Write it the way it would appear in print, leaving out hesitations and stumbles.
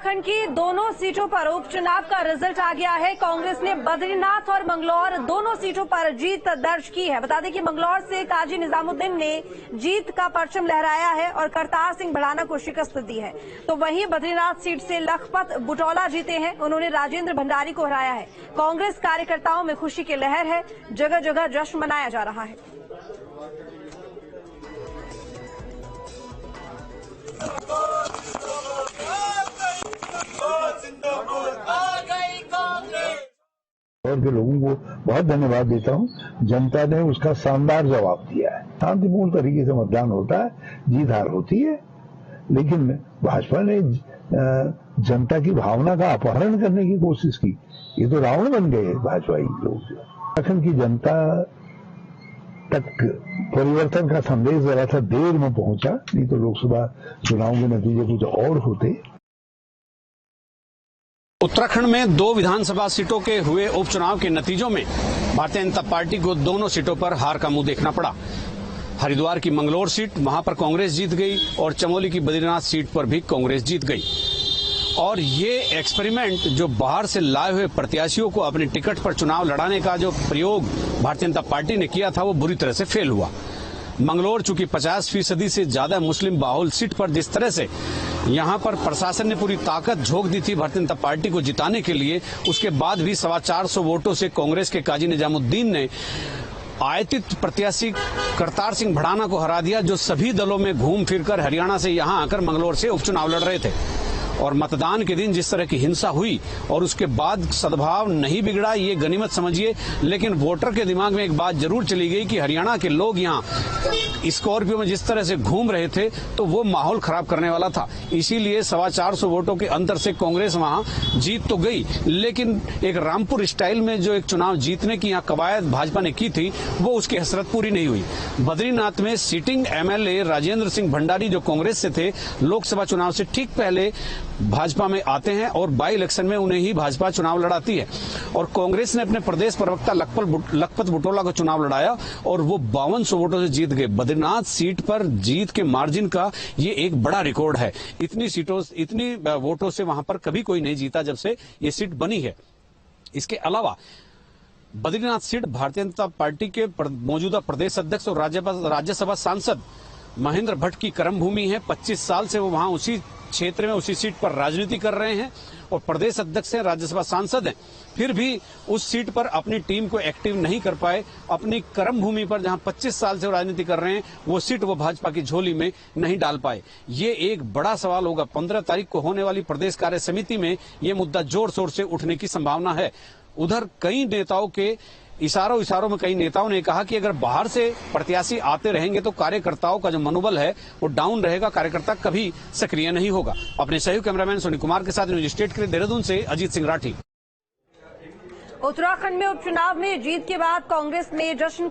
उत्तराखंड की दोनों सीटों पर उपचुनाव का रिजल्ट आ गया है। कांग्रेस ने बद्रीनाथ और मंगलौर दोनों सीटों पर जीत दर्ज की है। बता दें कि मंगलौर से काजी निजामुद्दीन ने जीत का परचम लहराया है और करतार सिंह भड़ाना को शिकस्त दी है। तो वहीं बद्रीनाथ सीट से लखपत बुटौला जीते हैं, उन्होंने राजेंद्र भंडारी को हराया है। कांग्रेस कार्यकर्ताओं में खुशी की लहर है, जगह जगह जश्न मनाया जा रहा है। और के लोगों को बहुत धन्यवाद देता हूं। जनता ने उसका शानदार जवाब दिया है। शांतिपूर्ण तरीके से मतदान होता है, जीत हार होती है, लेकिन भाजपा ने जनता की भावना का अपहरण करने की कोशिश की। ये तो रावण बन गए भाजपाई लोग। उत्तराखंड की जनता तक परिवर्तन का संदेश जरा सा देर में पहुंचा, नहीं तो लोकसभा चुनाव के नतीजे कुछ और होते। उत्तराखंड में 2 विधानसभा सीटों के हुए उपचुनाव के नतीजों में भारतीय जनता पार्टी को दोनों सीटों पर हार का मुंह देखना पड़ा। हरिद्वार की मंगलौर सीट, वहां पर कांग्रेस जीत गई और चमोली की बद्रीनाथ सीट पर भी कांग्रेस जीत गई। और ये एक्सपेरिमेंट जो बाहर से लाए हुए प्रत्याशियों को अपने टिकट पर चुनाव लड़ाने का जो प्रयोग भारतीय जनता पार्टी ने किया था, वो बुरी तरह से फेल हुआ। मंगलौर चूंकि 50% से ज्यादा मुस्लिम बाहुल सीट पर जिस तरह से यहां पर प्रशासन ने पूरी ताकत झोंक दी थी भारतीय जनता पार्टी को जिताने के लिए, उसके बाद भी 425 वोटों से कांग्रेस के काजी निजामुद्दीन ने आयतित प्रत्याशी करतार सिंह भड़ाना को हरा दिया, जो सभी दलों में घूम फिरकर हरियाणा से यहां आकर मंगलौर से उपचुनाव लड़ रहे थे। और मतदान के दिन जिस तरह की हिंसा हुई और उसके बाद सद्भाव नहीं बिगड़ा, ये गनीमत समझिए, लेकिन वोटर के दिमाग में एक बात जरूर चली गई कि हरियाणा के लोग यहाँ स्कॉर्पियो में जिस तरह से घूम रहे थे तो वो माहौल खराब करने वाला था। इसीलिए 425 वोटों के अंतर से कांग्रेस वहां जीत तो गई, लेकिन एक रामपुर स्टाइल में जो एक चुनाव जीतने की यहाँ कवायद भाजपा ने की थी, वो उसकी हसरत पूरी नहीं हुई। बद्रीनाथ में सिटिंग एमएलए राजेंद्र सिंह भंडारी जो कांग्रेस से थे, लोकसभा चुनाव से ठीक पहले भाजपा में आते हैं और बाई इलेक्शन में उन्हें ही भाजपा चुनाव लड़ाती है। और कांग्रेस ने अपने प्रदेश प्रवक्ता लखपत बुटौला को चुनाव लड़ाया और वो 5200 वोटों से जीत गए। बद्रीनाथ सीट पर जीत के मार्जिन का ये एक बड़ा रिकॉर्ड है। इतनी वोटों से वहां पर कभी कोई नहीं जीता जब से ये सीट बनी है। इसके अलावा बद्रीनाथ सीट भारतीय जनता पार्टी के मौजूदा प्रदेश अध्यक्ष और राज्यसभा सांसद महेंद्र भट्ट की कर्म भूमि है। 25 साल से वो वहां उसी क्षेत्र में उसी सीट पर राजनीति कर रहे हैं और प्रदेश अध्यक्ष हैं, राज्यसभा सांसद हैं। फिर भी उस सीट पर अपनी टीम को एक्टिव नहीं कर पाए। अपनी कर्म भूमि पर जहां 25 साल से राजनीति कर रहे हैं, वो सीट वो भाजपा की झोली में नहीं डाल पाए। ये एक बड़ा सवाल होगा। 15 तारीख को होने वाली प्रदेश कार्य समिति में ये मुद्दा जोर शोर से उठने की संभावना है। उधर कई नेताओं के इशारों में कई नेताओं ने कहा कि अगर बाहर से प्रत्याशी आते रहेंगे तो कार्यकर्ताओं का जो मनोबल है वो डाउन रहेगा, कार्यकर्ता कभी सक्रिय नहीं होगा। अपने सहयोगी कैमरामैन सोनी कुमार के साथ न्यूज स्टेट के लिए देहरादून से अजीत सिंह राठी। उत्तराखंड में उपचुनाव में जीत के बाद कांग्रेस ने जश्न